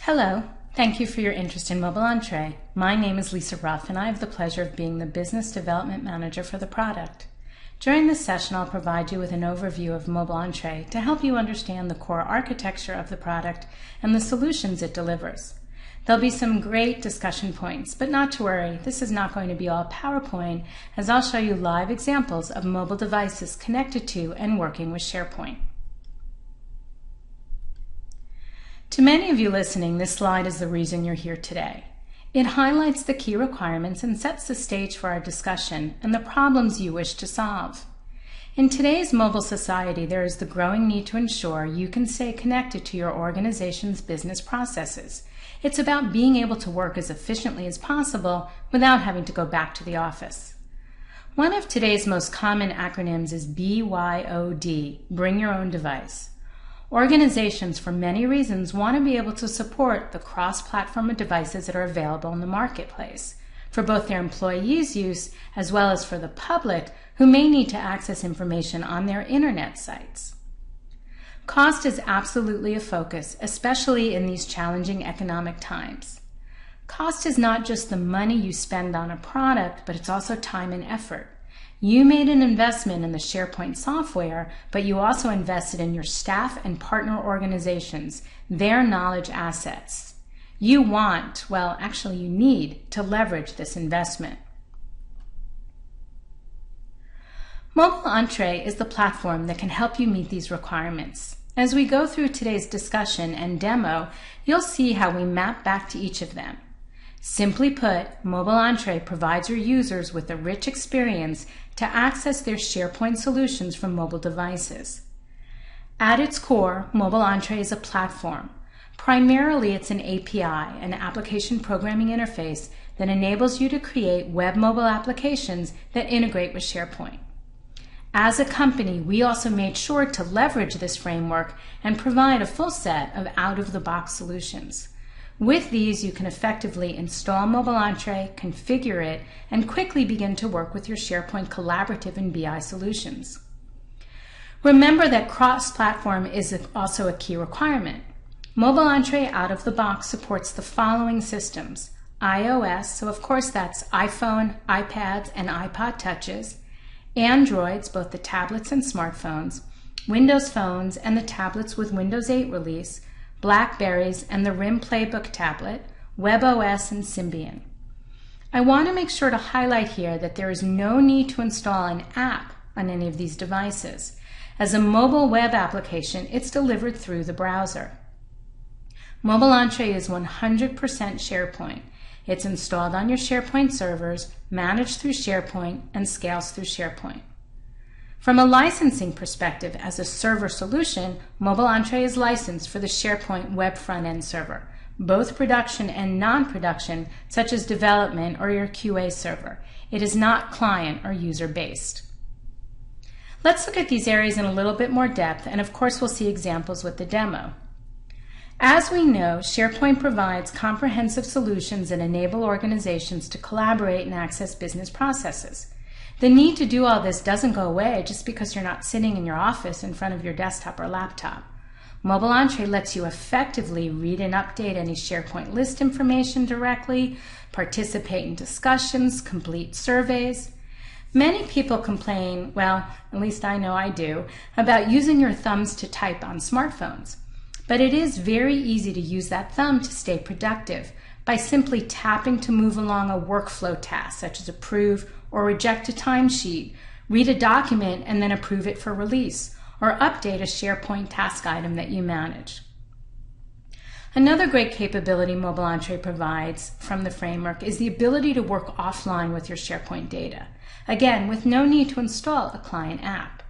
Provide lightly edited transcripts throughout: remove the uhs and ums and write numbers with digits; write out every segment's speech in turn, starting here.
Hello, thank you for your interest in Mobile Entrée. My name is Lisa Ruff and I have the pleasure of being the Business Development Manager for the product. During this session, I'll provide you with an overview of Mobile Entrée to help you understand the core architecture of the product and the solutions it delivers. There'll be some great discussion points, but not to worry, this is not going to be all PowerPoint, as I'll show you live examples of mobile devices connected to and working with SharePoint. To many of you listening, this slide is the reason you're here today. It highlights the key requirements and sets the stage for our discussion and the problems you wish to solve. In today's mobile society, there is the growing need to ensure you can stay connected to your organization's business processes. It's about being able to work as efficiently as possible without having to go back to the office. One of today's most common acronyms is BYOD, Bring Your Own Device. Organizations, for many reasons, want to be able to support the cross-platform devices that are available in the marketplace for both their employees' use as well as for the public who may need to access information on their internet sites. Cost is absolutely a focus, especially in these challenging economic times. Cost is not just the money you spend on a product, but it's also time and effort. You made an investment in the SharePoint software, but you also invested in your staff and partner organizations, their knowledge assets. You want, well, actually you need to leverage this investment. Mobile Entrée is the platform that can help you meet these requirements. As we go through today's discussion and demo, you'll see how we map back to each of them. Simply put, Mobile Entrée provides your users with a rich experience to access their SharePoint solutions from mobile devices. At its core, Mobile Entrée is a platform. Primarily, it's an API, an application programming interface that enables you to create web mobile applications that integrate with SharePoint. As a company, we also made sure to leverage this framework and provide a full set of out-of-the-box solutions. With these, you can effectively install Mobile Entrée, configure it, and quickly begin to work with your SharePoint collaborative and BI solutions. Remember that cross-platform is also a key requirement. Mobile Entrée out of the box supports the following systems: iOS, so of course that's iPhone, iPads, and iPod touches; Androids, both the tablets and smartphones; Windows phones and the tablets with Windows 8 release; BlackBerries and the RIM Playbook tablet; WebOS, and Symbian. I want to make sure to highlight here that there is no need to install an app on any of these devices. As a mobile web application, it's delivered through the browser. Mobile Entrée is 100% SharePoint. It's installed on your SharePoint servers, managed through SharePoint, and scales through SharePoint. From a licensing perspective, as a server solution, Mobile Entrée is licensed for the SharePoint web front-end server, both production and non-production, such as development or your QA server. It is not client or user-based. Let's look at these areas in a little bit more depth, and of course we'll see examples with the demo. As we know, SharePoint provides comprehensive solutions that enable organizations to collaborate and access business processes. The need to do all this doesn't go away just because you're not sitting in your office in front of your desktop or laptop. Mobile Entrée lets you effectively read and update any SharePoint list information directly, participate in discussions, complete surveys. Many people complain, well, at least I know I do, about using your thumbs to type on smartphones. But it is very easy to use that thumb to stay productive by simply tapping to move along a workflow task, such as approve or reject a timesheet, read a document and then approve it for release, or update a SharePoint task item that you manage. Another great capability Mobile Entrée provides from the framework is the ability to work offline with your SharePoint data, again, with no need to install a client app.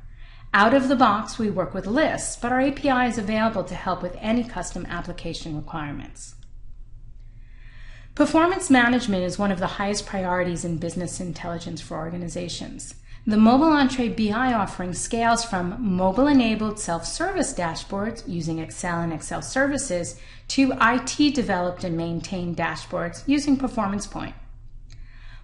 Out of the box, we work with lists, but our API is available to help with any custom application requirements. Performance management is one of the highest priorities in business intelligence for organizations. The Mobile Entrée BI offering scales from mobile-enabled self-service dashboards using Excel and Excel services to IT-developed and maintained dashboards using Performance Point.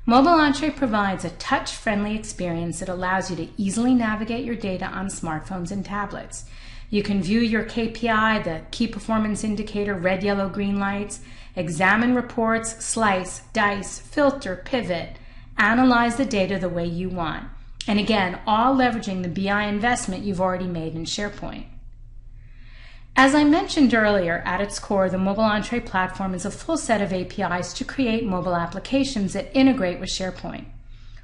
Mobile Entree provides a touch-friendly experience that allows you to easily navigate your data on smartphones and tablets. You can view your KPI, the key performance indicator, red, yellow, green lights, examine reports, slice, dice, filter, pivot, analyze the data the way you want. And again, all leveraging the BI investment you've already made in SharePoint. As I mentioned earlier, at its core, the Mobile Entrée platform is a full set of APIs to create mobile applications that integrate with SharePoint.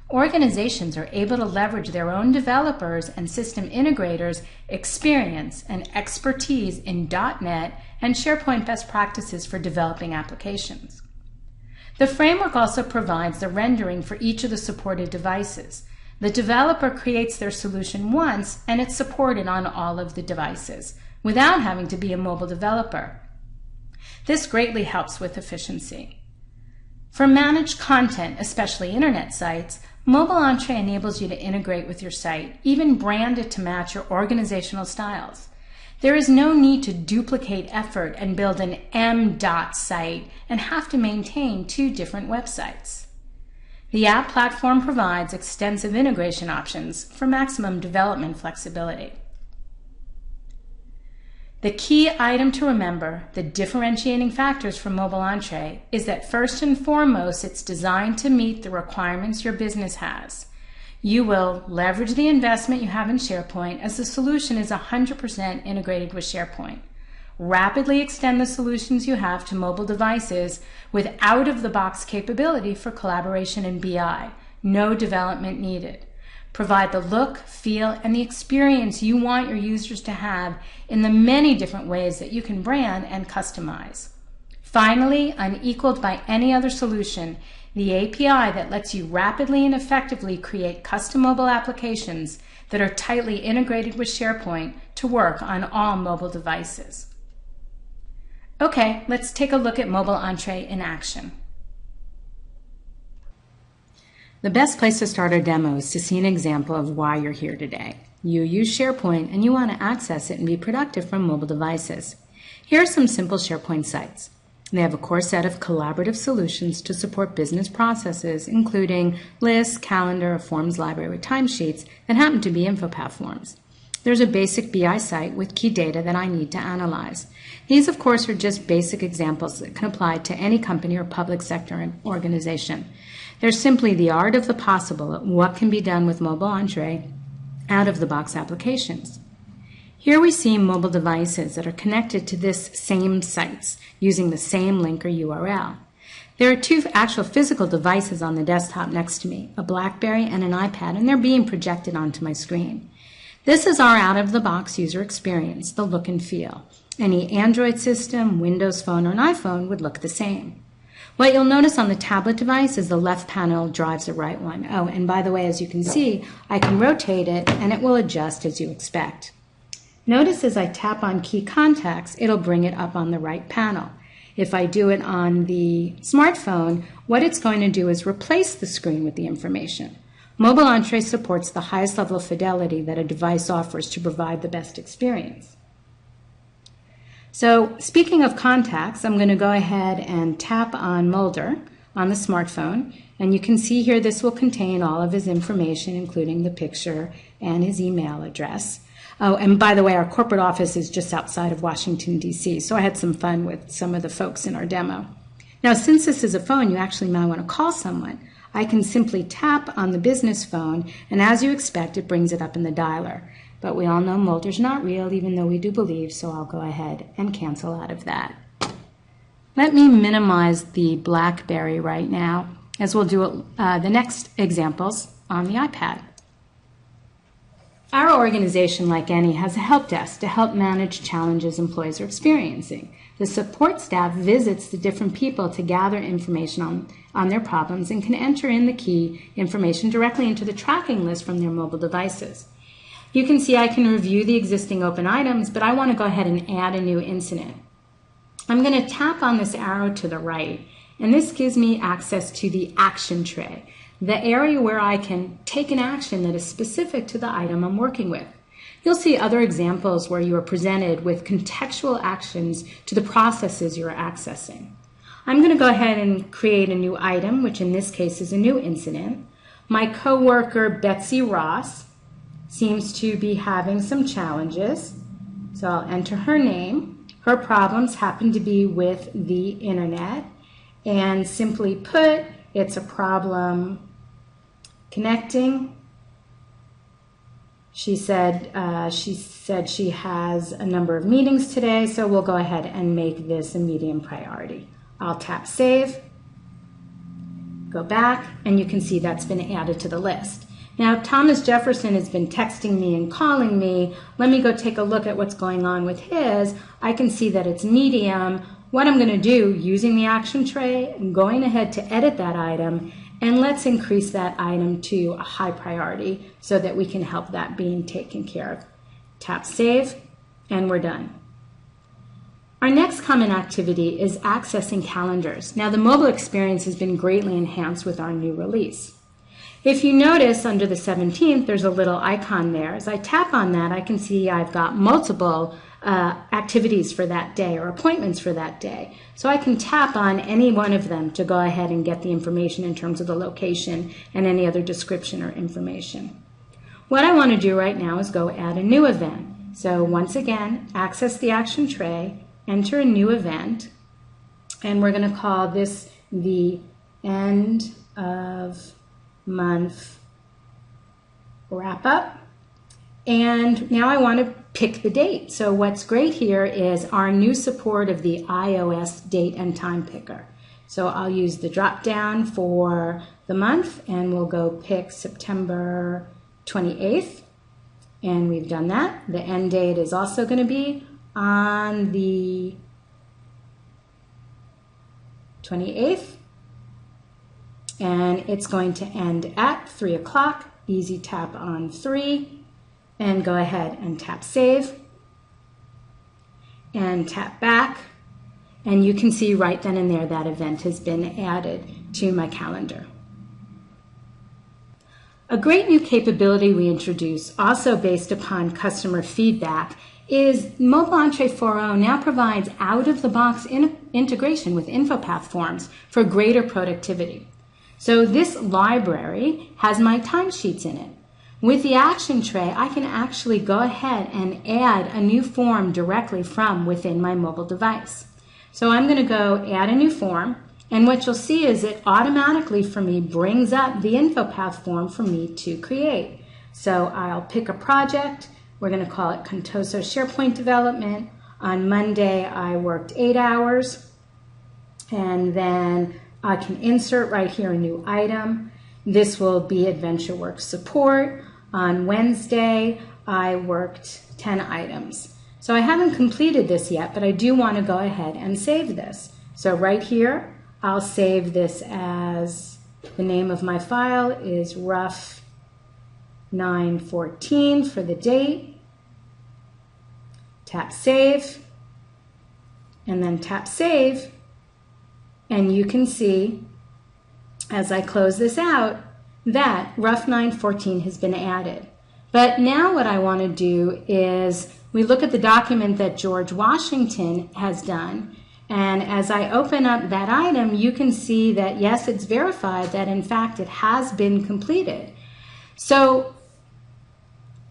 Organizations are able to leverage their own developers and system integrators' experience and expertise in .NET and SharePoint best practices for developing applications. The framework also provides the rendering for each of the supported devices. The developer creates their solution once, and it's supported on all of the devices, without having to be a mobile developer. This greatly helps with efficiency. For managed content, especially internet sites, Mobile Entrée enables you to integrate with your site, even brand it to match your organizational styles. There is no need to duplicate effort and build an M.dot site and have to maintain 2 different websites. The app platform provides extensive integration options for maximum development flexibility. The key item to remember, the differentiating factors for Mobile Entrée, is that first and foremost, it's designed to meet the requirements your business has. You will leverage the investment you have in SharePoint as the solution is 100% integrated with SharePoint. Rapidly extend the solutions you have to mobile devices with out-of-the-box capability for collaboration and BI. No development needed. Provide the look, feel, and the experience you want your users to have in the many different ways that you can brand and customize. Finally, unequaled by any other solution, the API that lets you rapidly and effectively create custom mobile applications that are tightly integrated with SharePoint to work on all mobile devices. Okay, let's take a look at Mobile Entrée in action. The best place to start our demo is to see an example of why you're here today. You use SharePoint and you want to access it and be productive from mobile devices. Here are some simple SharePoint sites. They have a core set of collaborative solutions to support business processes, including lists, calendar, a forms library with timesheets that happen to be InfoPath forms. There's a basic BI site with key data that I need to analyze. These, of course, are just basic examples that can apply to any company or public sector organization. They're simply the art of the possible at what can be done with Mobile Entrée out-of-the-box applications. Here we see mobile devices that are connected to this same sites using the same link or URL. There are 2 actual physical devices on the desktop next to me, a BlackBerry and an iPad, and they're being projected onto my screen. This is our out-of-the-box user experience, the look and feel. Any Android system, Windows Phone, or an iPhone would look the same. What you'll notice on the tablet device is the left panel drives the right one. Oh, and by the way, as you can see, I can rotate it and it will adjust as you expect. Notice as I tap on key contacts, it'll bring it up on the right panel. If I do it on the smartphone, what it's going to do is replace the screen with the information. Mobile Entrée supports the highest level of fidelity that a device offers to provide the best experience. So speaking of contacts, I'm going to go ahead and tap on Mulder on the smartphone, and you can see here this will contain all of his information, including the picture and his email address. Oh, and by the way, our corporate office is just outside of Washington, D.C., so I had some fun with some of the folks in our demo. Now, since this is a phone, you actually might want to call someone. I can simply tap on the business phone, and as you expect, it brings it up in the dialer. But we all know Mulder's not real, even though we do believe, so I'll go ahead and cancel out of that. Let me minimize the BlackBerry right now, as we'll do the next examples on the iPad. Our organization, like any, has a help desk to help manage challenges employees are experiencing. The support staff visits the different people to gather information on their problems and can enter in the key information directly into the tracking list from their mobile devices. You can see I can review the existing open items, but I want to go ahead and add a new incident. I'm going to tap on this arrow to the right, and this gives me access to the action tray, the area where I can take an action that is specific to the item I'm working with. You'll see other examples where you are presented with contextual actions to the processes you're accessing. I'm going to go ahead and create a new item, which in this case is a new incident. My coworker, Betsy Ross, seems to be having some challenges. So So I'll enter her name. Her problems happen to be with the internet. And simply put, it's a problem connecting. She said she has a number of meetings today, so we'll go ahead and make this a medium priority. I'll tap Save, go back, and you can see that's been added to the list. Now, Thomas Jefferson has been texting me and calling me. Let me go take a look at what's going on with his. I can see that it's medium. What I'm going to do, using the action tray, I'm going ahead to edit that item, and let's increase that item to a high priority so that we can help that being taken care of. Tap Save, and we're done. Our next common activity is accessing calendars. Now, the mobile experience has been greatly enhanced with our new release. If you notice under the 17th, there's a little icon there. As I tap on that, I can see I've got multiple activities for that day or appointments for that day. So I can tap on any one of them to go ahead and get the information in terms of the location and any other description or information. What I want to do right now is go add a new event. So once again, access the action tray, enter a new event, and we're going to call this the end of month wrap up. And now I want to pick the date. So what's great here is our new support of the iOS date and time picker. So I'll use the drop down for the month and we'll go pick September 28th. And we've done that. The end date is also going to be on the 28th. And it's going to end at 3 o'clock. Easy tap on 3 and go ahead and tap Save and tap back. And you can see right then and there that event has been added to my calendar. A great new capability we introduced, also based upon customer feedback, is Mobile Entrée 4.0 now provides out-of-the-box integration with InfoPath forms for greater productivity. So this library has my timesheets in it. With the action tray, I can actually go ahead and add a new form directly from within my mobile device. So I'm going to go add a new form, and what you'll see is it automatically for me brings up the InfoPath form for me to create. So I'll pick a project. We're going to call it Contoso SharePoint Development. On Monday, I worked 8 hours, and then I can insert right here a new item. This will be AdventureWorks support. On Wednesday, I worked 10 items. So I haven't completed this yet, but I do want to go ahead and save this. So right here, I'll save this as the name of my file is Ruff 914 for the date. Tap Save, and then tap Save. And you can see, as I close this out, that Ruff 914 has been added. But now what I want to do is we look at the document that George Washington has done, and as I open up that item, you can see that yes, it's verified that in fact it has been completed. So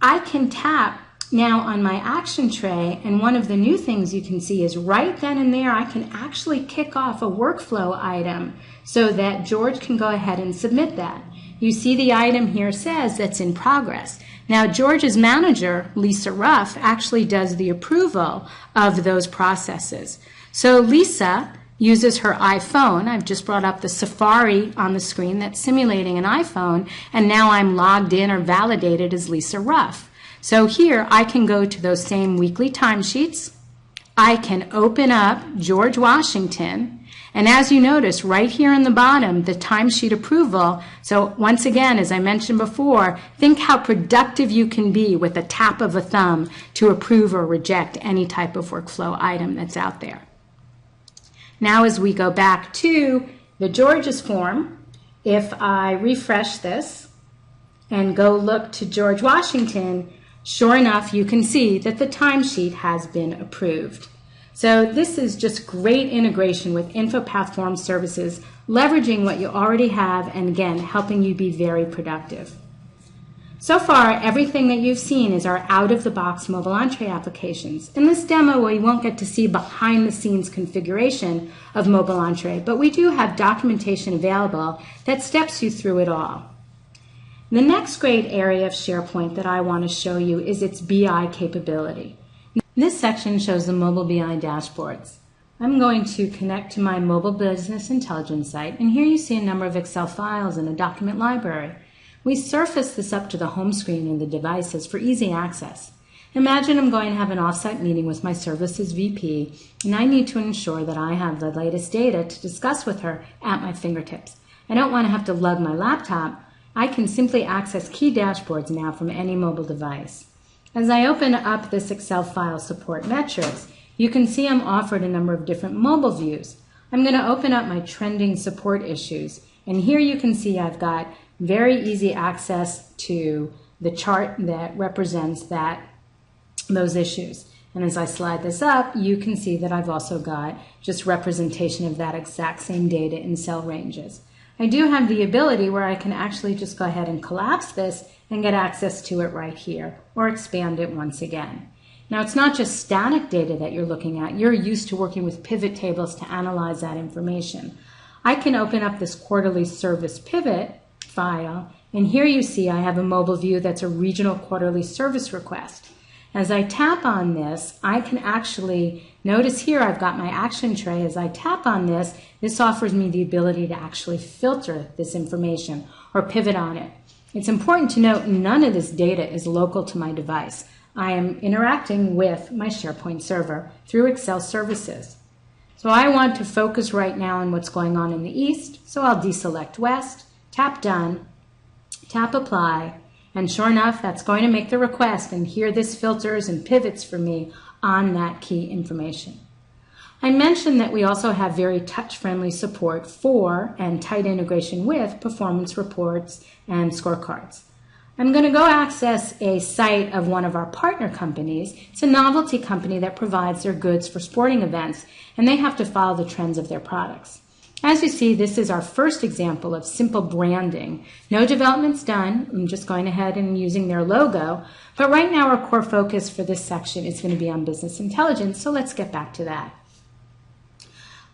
I can tap now on my action tray, and one of the new things you can see is right then and there I can actually kick off a workflow item so that George can go ahead and submit that. You see the item here says that's in progress. Now George's manager, Lisa Ruff, actually does the approval of those processes. So Lisa uses her iPhone. I've just brought up the Safari on the screen that's simulating an iPhone, and now I'm logged in or validated as Lisa Ruff. So here I can go to those same weekly timesheets. I can open up George Washington, and as you notice right here in the bottom, the timesheet approval. So once again, as I mentioned before, think how productive you can be with a tap of a thumb to approve or reject any type of workflow item that's out there. Now as we go back to the George's form, if I refresh this and go look to George Washington, sure enough, you can see that the timesheet has been approved. So this is just great integration with InfoPath Form Services, leveraging what you already have and again, helping you be very productive. So far, everything that you've seen is our out-of-the-box Mobile Entrée applications. In this demo, we won't get to see behind-the-scenes configuration of Mobile Entrée, but we do have documentation available that steps you through it all. The next great area of SharePoint that I want to show you is its BI capability. This section shows the mobile BI dashboards. I'm going to connect to my mobile business intelligence site, and here you see a number of Excel files in a document library. We surface this up to the home screen of the devices for easy access. Imagine I'm going to have an offsite meeting with my services VP, and I need to ensure that I have the latest data to discuss with her at my fingertips. I don't want to have to lug my laptop. I can simply access key dashboards now from any mobile device. As I open up this Excel file support metrics, you can see I'm offered a number of different mobile views. I'm going to open up my trending support issues, and here you can see I've got very easy access to the chart that represents those issues. And as I slide this up, you can see that I've also got just representation of that exact same data in cell ranges. I do have the ability where I can actually just go ahead and collapse this and get access to it right here, or expand it once again. Now, it's not just static data that you're looking at. You're used to working with pivot tables to analyze that information. I can open up this quarterly service pivot file, and here you see I have a mobile view that's a regional quarterly service request. As I tap on this, I can actually notice here I've got my action tray. As I tap on this, this offers me the ability to actually filter this information or pivot on it. It's important to note none of this data is local to my device. I am interacting with my SharePoint server through Excel services. So I want to focus right now on what's going on in the east, so I'll deselect west, tap done, tap apply, and sure enough, that's going to make the request, and here this filters and pivots for me on that key information. I mentioned that we also have very touch-friendly support for and tight integration with performance reports and scorecards. I'm going to go access a site of one of our partner companies. It's a novelty company that provides their goods for sporting events, and they have to follow the trends of their products. As you see, this is our first example of simple branding. No development's done. I'm just going ahead and using their logo. But right now, our core focus for this section is going to be on business intelligence, so let's get back to that.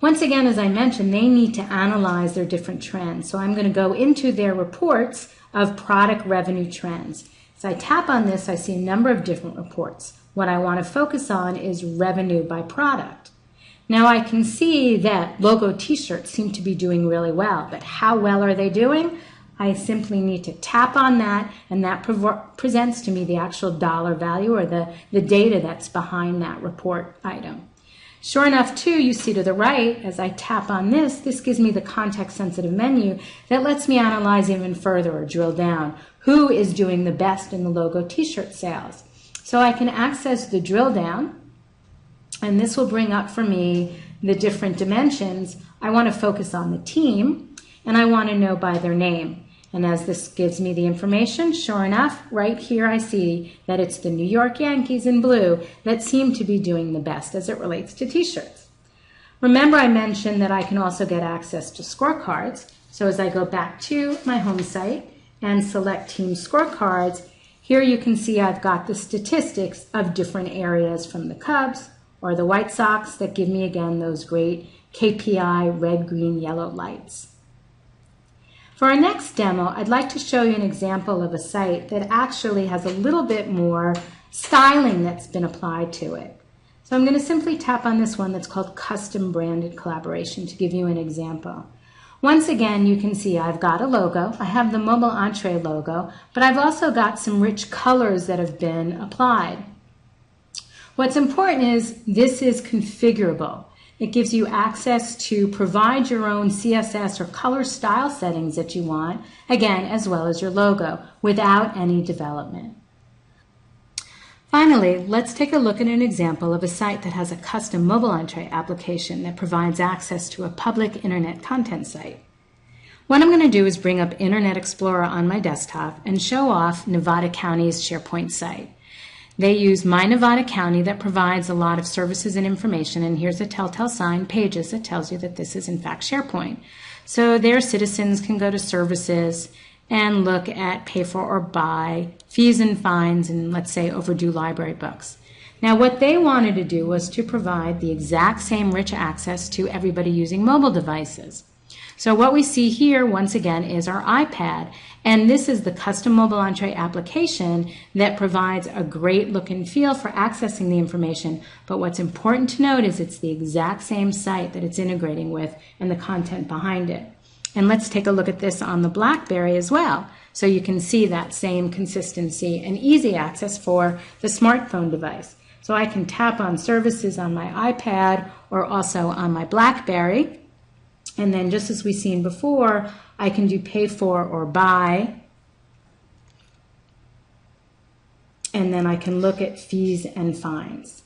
Once again, as I mentioned, they need to analyze their different trends. So I'm going to go into their reports of product revenue trends. As I tap on this, I see a number of different reports. What I want to focus on is revenue by product. Now I can see that logo t-shirts seem to be doing really well, but how well are they doing? I simply need to tap on that, and that presents to me the actual dollar value or the data that's behind that report item. Sure enough, too, you see to the right, as I tap on this, this gives me the context-sensitive menu that lets me analyze even further or drill down. Who is doing the best in the logo t-shirt sales? So I can access the drill down, and this will bring up for me the different dimensions. I want to focus on the team, and I want to know by their name. And as this gives me the information, sure enough, right here I see that it's the New York Yankees in blue that seem to be doing the best as it relates to t-shirts. Remember, I mentioned that I can also get access to scorecards. So as I go back to my home site and select Team Scorecards, here you can see I've got the statistics of different areas from the Cubs or the White Sox that give me, again, those great KPI red, green, yellow lights. For our next demo, I'd like to show you an example of a site that actually has a little bit more styling that's been applied to it. So I'm going to simply tap on this one that's called Custom Branded Collaboration to give you an example. Once again, you can see I've got a logo. I have the Mobile Entrée logo, but I've also got some rich colors that have been applied. What's important is this is configurable. It gives you access to provide your own CSS or color style settings that you want, again, as well as your logo, without any development. Finally, let's take a look at an example of a site that has a custom Mobile Entrée application that provides access to a public internet content site. What I'm going to do is bring up Internet Explorer on my desktop and show off Nevada County's SharePoint site. They use My Nevada County that provides a lot of services and information, and here's a telltale sign, Pages, that tells you that this is in fact SharePoint. So their citizens can go to services and look at pay for or buy, fees and fines, and let's say overdue library books. Now what they wanted to do was to provide the exact same rich access to everybody using mobile devices. So what we see here once again is our iPad, and this is the custom Mobile Entrée application that provides a great look and feel for accessing the information, but what's important to note is it's the exact same site that it's integrating with and the content behind it. And let's take a look at this on the BlackBerry as well, so you can see that same consistency and easy access for the smartphone device. So I can tap on services on my iPad or also on my BlackBerry. And then just as we've seen before, I can do pay for or buy. And then I can look at fees and fines.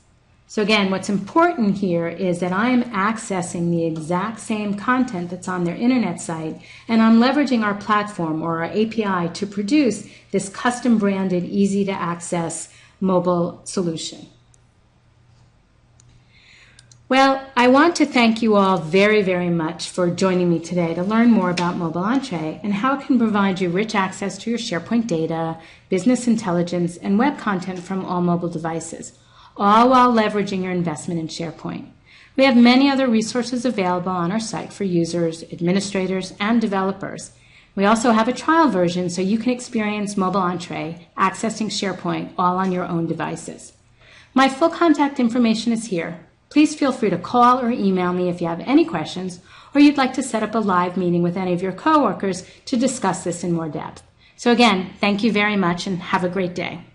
So again, what's important here is that I'm accessing the exact same content that's on their internet site, and I'm leveraging our platform or our API to produce this custom branded, easy to access mobile solution. Well, I want to thank you all very, very much for joining me today to learn more about Mobile Entrée and how it can provide you rich access to your SharePoint data, business intelligence, and web content from all mobile devices, all while leveraging your investment in SharePoint. We have many other resources available on our site for users, administrators, and developers. We also have a trial version so you can experience Mobile Entrée accessing SharePoint all on your own devices. My full contact information is here. Please feel free to call or email me if you have any questions or you'd like to set up a live meeting with any of your coworkers to discuss this in more depth. So again, thank you very much and have a great day.